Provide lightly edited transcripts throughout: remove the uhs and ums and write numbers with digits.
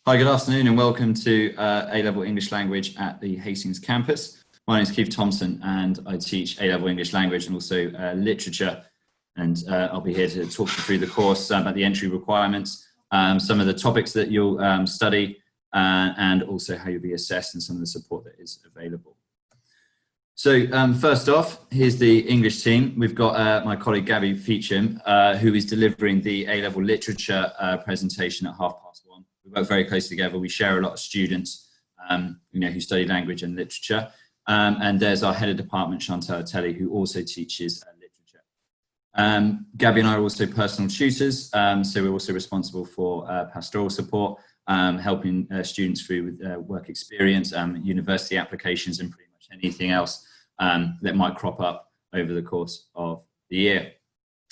Hi, good afternoon and welcome to A-Level English Language at the Hastings campus. My name is Keith Thompson and I teach A-Level English Language and also literature, and I'll be here to talk you through the course about the entry requirements, some of the topics that you'll study, and also how you'll be assessed and some of the support that is available. So first off, here's the English team. We've got my colleague Gabby Feacham, who is delivering the A-Level Literature presentation at 1:30. We work very closely together. We share a lot of students, who study language and literature. And there's our head of department, Untitled, who also teaches literature. Gabby and I are also personal tutors, so we're also responsible for pastoral support, helping students through with work experience, university applications, and pretty much anything else that might crop up over the course of the year.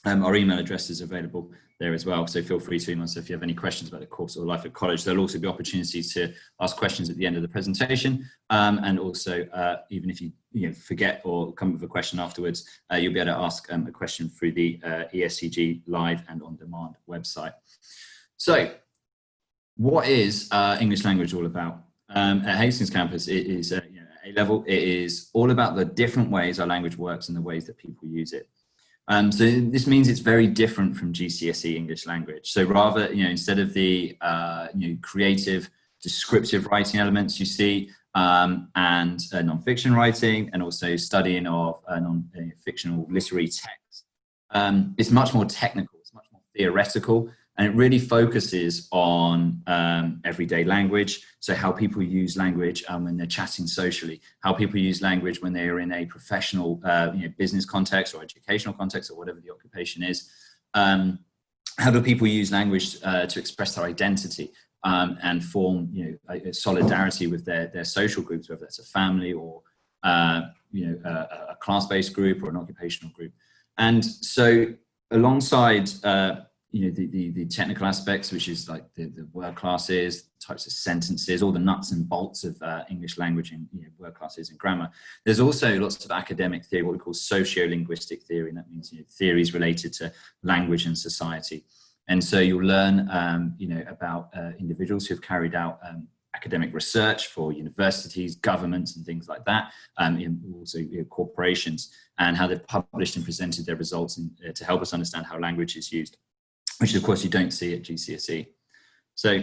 Our email address is available there as well, so feel free to email us if you have any questions about the course or life at college. There'll also be opportunities to ask questions at the end of the presentation, and also even if you forget or come up with a question afterwards, you'll be able to ask a question through the ESCG live and on demand website. So what is English language all about? At Hastings campus, it is A-Level. It is all about the different ways our language works and the ways that people use it. So this means it's very different from GCSE English language. So rather, instead of the creative, descriptive writing elements you see, and non-fiction writing, and also studying of non-fictional literary text, it's much more technical. It's much more theoretical, and it really focuses on everyday language. So how people use language when they're chatting socially, how people use language when they are in a professional business context or educational context or whatever the occupation is. How do people use language to express their identity and form a solidarity with their social groups, whether that's a family or a class-based group or an occupational group. And so alongside the technical aspects, which is like the word classes, types of sentences, all the nuts and bolts of English language and word classes and grammar. There's also lots of academic theory, what we call socio-linguistic theory, and that means theories related to language and society. And so you'll learn about individuals who've carried out academic research for universities, governments, and things like that, and also corporations, and how they've published and presented their results to help us understand how language is used, which of course you don't see at GCSE. So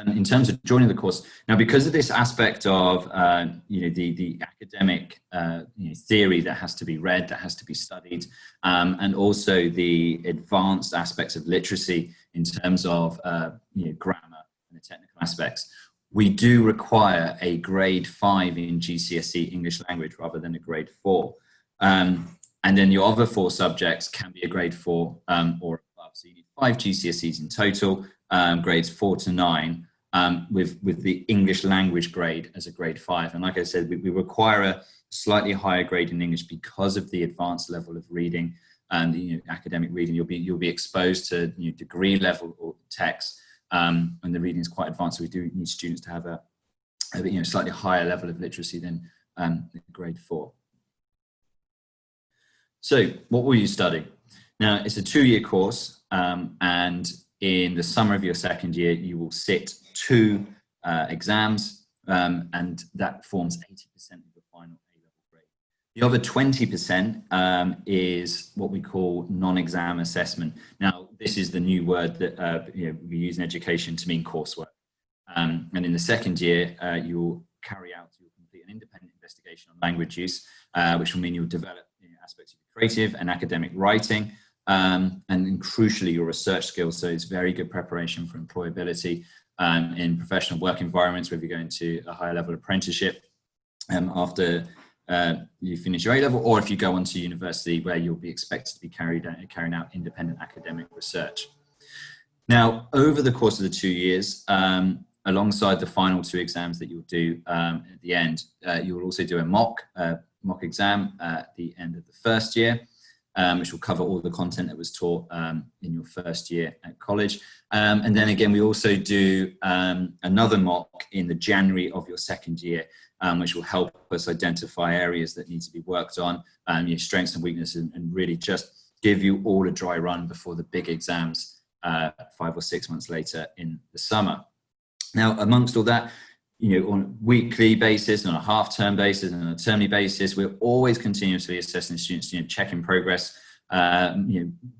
in terms of joining the course, now because of this aspect of the academic theory that has to be read, that has to be studied, and also the advanced aspects of literacy in terms of grammar and the technical aspects, we do require a grade 5 in GCSE English language rather than a grade 4. And then your other 4 subjects can be a grade 4 or above. So you need 5 GCSEs in total, grades 4 to 9, with the English language grade as a grade 5. And like I said, we require a slightly higher grade in English because of the advanced level of reading and academic reading. You'll be exposed to degree level or text, and the reading is quite advanced. So we do need students to have a slightly higher level of literacy than grade 4. So what will you study? Now, it's a 2-year course, and in the summer of your second year, you will sit 2 exams, and that forms 80% of the final A-level grade. The other 20% is what we call non-exam assessment. Now, this is the new word that we use in education to mean coursework. And in the second year, you'll complete an independent investigation on language use, which will mean you'll develop aspects of creative and academic writing, and then crucially your research skills. So it's very good preparation for employability in professional work environments, whether you're going to a higher level apprenticeship after you finish your A-level, or if you go on to university where you'll be expected to be carrying out independent academic research. Now, over the course of the 2 years, alongside the final 2 exams that you'll do at the end, you will also do a mock exam at the end of the first year, which will cover all the content that was taught in your first year at college. And then again, we also do another mock in the January of your second year, which will help us identify areas that need to be worked on, your strengths and weaknesses, and really just give you all a dry run before the big exams 5 or 6 months later in the summer. Now, amongst all that, on a weekly basis, on a half-term basis, and on a termly basis, we're always continuously assessing students, checking progress,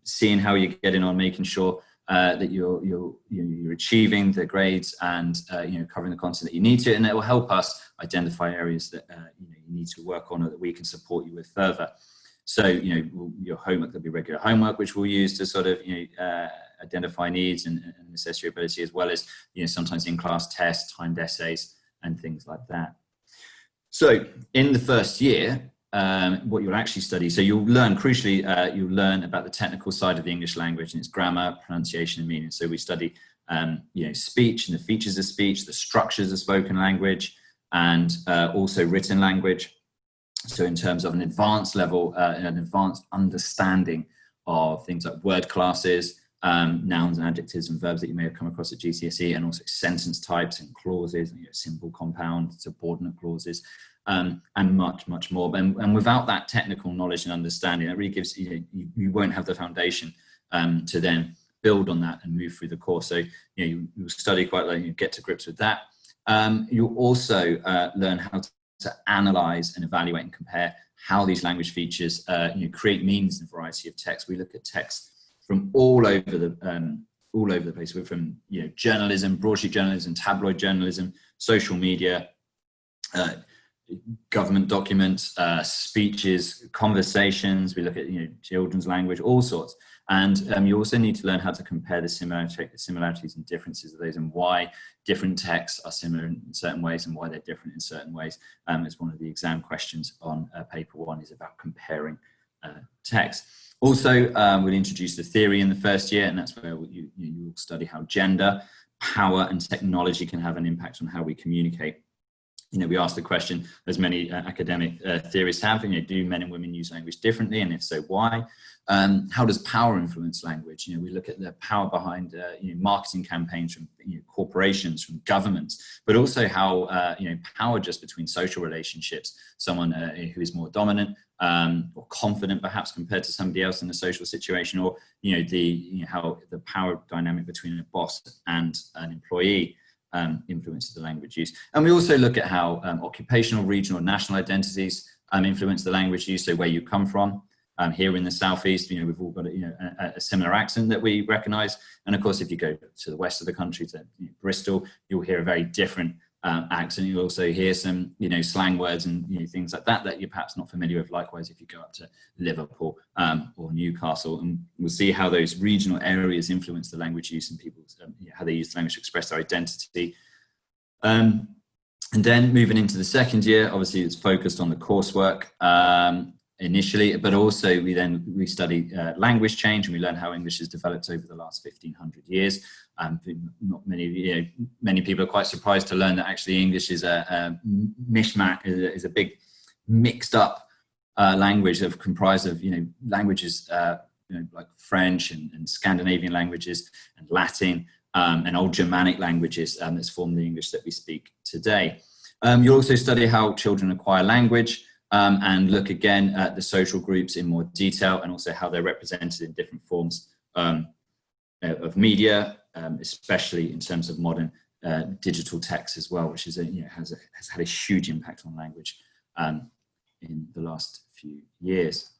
seeing how you're getting on, making sure that you're achieving the grades and covering the content that you need to, and it will help us identify areas that you need to work on or that we can support you with further. So your homework, there'll be regular homework which we'll use to sort of identify needs and assess your ability, as well as sometimes in-class tests, timed essays, and things like that. So in the first year, what you'll actually study, so you'll learn, crucially, you'll learn about the technical side of the English language and its grammar, pronunciation, and meaning. So we study speech and the features of speech, the structures of spoken language, and also written language. So in terms of an advanced level, an advanced understanding of things like word classes, nouns and adjectives and verbs that you may have come across at GCSE, and also sentence types and clauses, simple, compound, subordinate clauses, and much, much more. And without that technical knowledge and understanding, it really gives you won't have the foundation to then build on that and move through the course. So you'll study quite like you get to grips with that. You'll also learn how to analyze and evaluate and compare how these language features create meanings in a variety of texts. We look at texts from all over the place. We're from journalism, broadsheet journalism, tabloid journalism, social media, government documents, speeches, conversations. We look at children's language, all sorts. And you also need to learn how to compare the similarities and differences of those, and why different texts are similar in certain ways and why they're different in certain ways. It's one of the exam questions on paper 1 is about comparing text. Also, we'll introduce the theory in the first year, and that's where you'll study how gender, power, and technology can have an impact on how we communicate. We asked the question, as many academic theorists have, do men and women use language differently, and if so, why? How does power influence language? We look at the power behind marketing campaigns from corporations, from governments, but also how power just between social relationships, someone who is more dominant or confident perhaps compared to somebody else in a social situation, or how the power dynamic between a boss and an employee influences the language use. And we also look at how occupational, regional, and national identities influence the language use. So where you come from. Here in the southeast, we've all got a similar accent that we recognise, and of course, if you go to the west of the country, to Bristol, you'll hear a very different accent. You'll also hear some slang words and things like that you're perhaps not familiar with. Likewise, if you go up to Liverpool or Newcastle, and we'll see how those regional areas influence the language use and people's how they use the language to express their identity. And then moving into the second year, obviously it's focused on the coursework initially, but also we study language change, and we learn how English has developed over the last 1500 years. Not many people are quite surprised to learn that actually English is a mishmash, is a big mixed up language comprised of languages like French and Scandinavian languages and Latin and old Germanic languages that's formed the English that we speak today. You'll also study how children acquire language, and look again at the social groups in more detail, and also how they're represented in different forms of media, especially in terms of modern digital text as well, which is has had a huge impact on language in the last few years.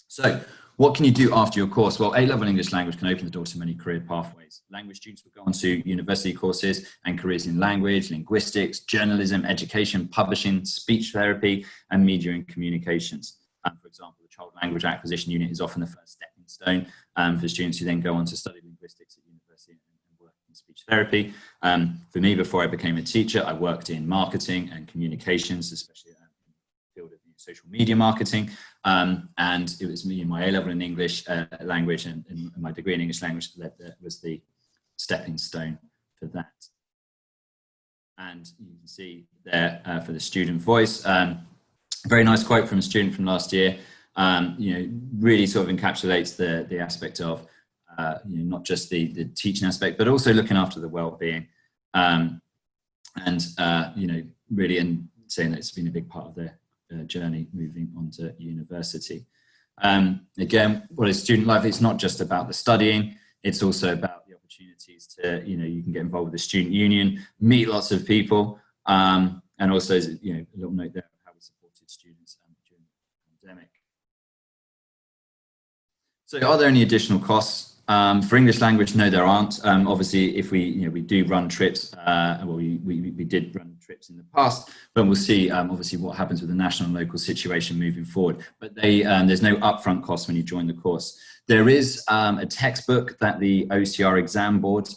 So what can you do after your course? Well, A-level English language can open the door to many career pathways. Language students will go on to university courses and careers in language, linguistics, journalism, education, publishing, speech therapy, and media and communications. For example, the Child Language Acquisition Unit is often the first stepping stone for students who then go on to study linguistics at university and work in speech therapy. For me, before I became a teacher, I worked in marketing and communications, especially in the field of social media marketing. And it was me, my A-level in English language and my degree in English language that was the stepping stone for that. And you can see there for the student voice, very nice quote from a student from last year. Really sort of encapsulates the aspect of not just the teaching aspect, but also looking after the well-being, and really and saying that it's been a big part of their journey moving on to university. Again, what is student life? It's not just about the studying. It's also about the opportunities to, you can get involved with the student union, meet lots of people, and also, a little note there of how we supported students during the pandemic. So are there any additional costs? For English language, no, there aren't. Obviously, if we do run trips, we did run trips in the past, but we'll see obviously what happens with the national and local situation moving forward. But there's no upfront cost when you join the course. There is a textbook that the OCR exam board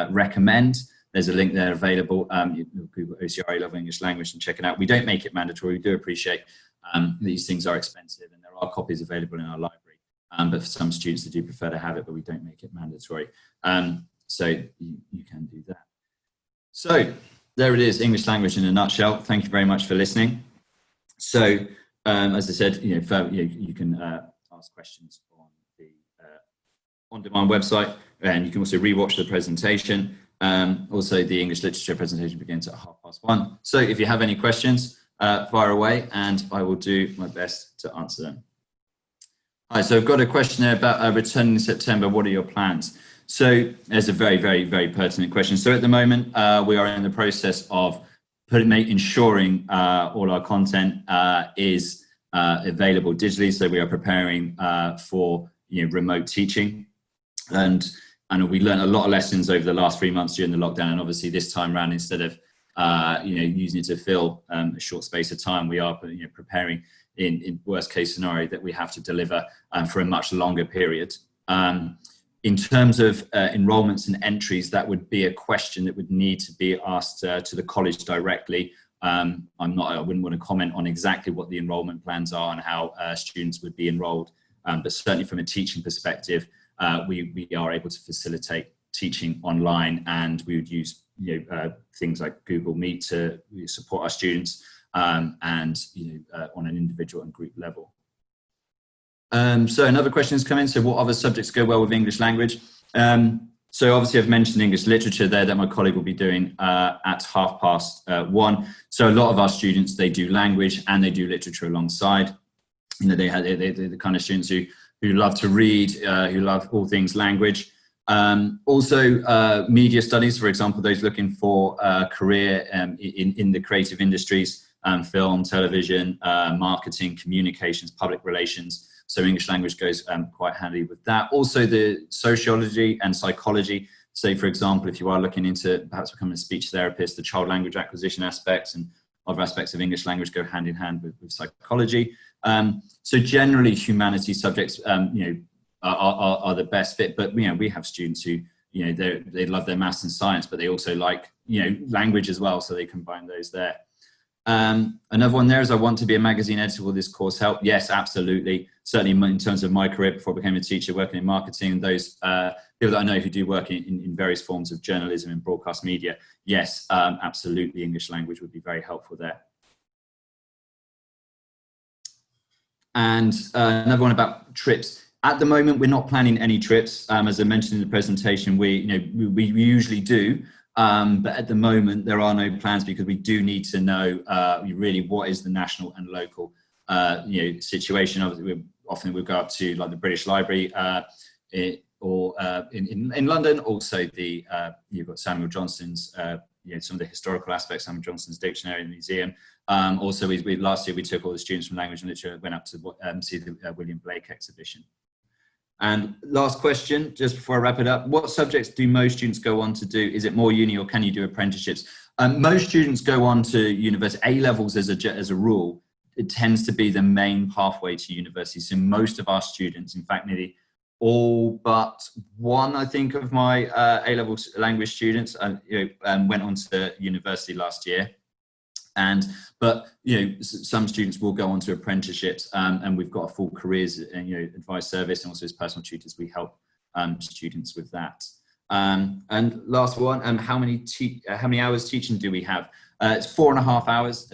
recommend. There's a link there available. You Google OCR A-Level English Language and check it out. We don't make it mandatory. We do appreciate these things are expensive, and there are copies available in our library. But for some students, they do prefer to have it, but we don't make it mandatory. So you can do that. So there it is, English language in a nutshell. Thank you very much for listening. So as I said, you can ask questions on the on-demand website, and you can also rewatch the presentation. Also, the English literature presentation begins at 1:30. So if you have any questions, fire away, and I will do my best to answer them. Hi, so I've got a question there about returning in September. What are your plans? So there's a very, very, very pertinent question. So at the moment, we are in the process of ensuring all our content is available digitally. So we are preparing for remote teaching, and we learned a lot of lessons over the last 3 months during the lockdown. And obviously this time around, instead of using it to fill a short space of time, we are preparing in worst case scenario that we have to deliver for a much longer period. In terms of enrolments and entries, that would be a question that would need to be asked to the college directly. I wouldn't want to comment on exactly what the enrolment plans are and how students would be enrolled, but certainly from a teaching perspective, we are able to facilitate teaching online, and we would use things like Google Meet to support our students, and on an individual and group level. So another question has come in. So what other subjects go well with English language? So obviously I've mentioned English literature there that my colleague will be doing at 1:30. So a lot of our students, they do language and they do literature alongside. They're the kind of students who love to read, who love all things language. Also media studies, for example, those looking for a career in the creative industries, film, television, marketing, communications, public relations. So English language goes quite handy with that. Also the sociology and psychology. Say, for example, if you are looking into perhaps becoming a speech therapist, the child language acquisition aspects and other aspects of English language go hand in hand with psychology. So generally humanity subjects, are the best fit, but we have students who, they love their maths and science, but they also like, language as well. So they combine those there. Another one there is, I want to be a magazine editor. Will this course help? Yes, absolutely. Certainly in terms of my career before I became a teacher, working in marketing, those people that I know who do work in various forms of journalism and broadcast media. Yes, absolutely. English language would be very helpful there. And another one about trips. At the moment, we're not planning any trips. As I mentioned in the presentation, we usually do. But at the moment, there are no plans because we do need to know really what is the national and local situation. Obviously, often we'll go up to like the British Library or in London. Also, you've got Samuel Johnson's, some of the historical aspects, Samuel Johnson's dictionary and museum. Also, last year we took all the students from language and literature, went up to see the William Blake exhibition. And last question, just before I wrap it up, what subjects do most students go on to do? Is it more uni or can you do apprenticeships? Most students go on to university. A-levels as a rule, it tends to be the main pathway to university. So most of our students, in fact, nearly all but one, I think, of my A-level language students went on to university last year. But some students will go on to apprenticeships, and we've got a full careers and advice service, and also as personal tutors we help students with that. And last one, how many hours teaching do we have? It's 4.5 hours.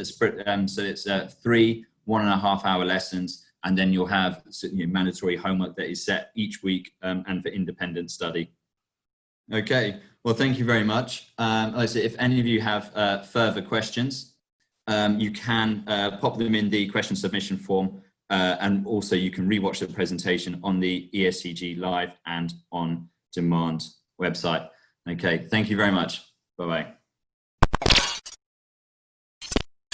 So it's 3 1.5 hour lessons, and then you'll have mandatory homework that is set each week and for independent study. Okay, well, thank you very much. Like I said, if any of you have further questions, you can pop them in the question submission form, and also you can rewatch the presentation on the ESCG Live and on demand website. Okay, thank you very much. Bye-bye.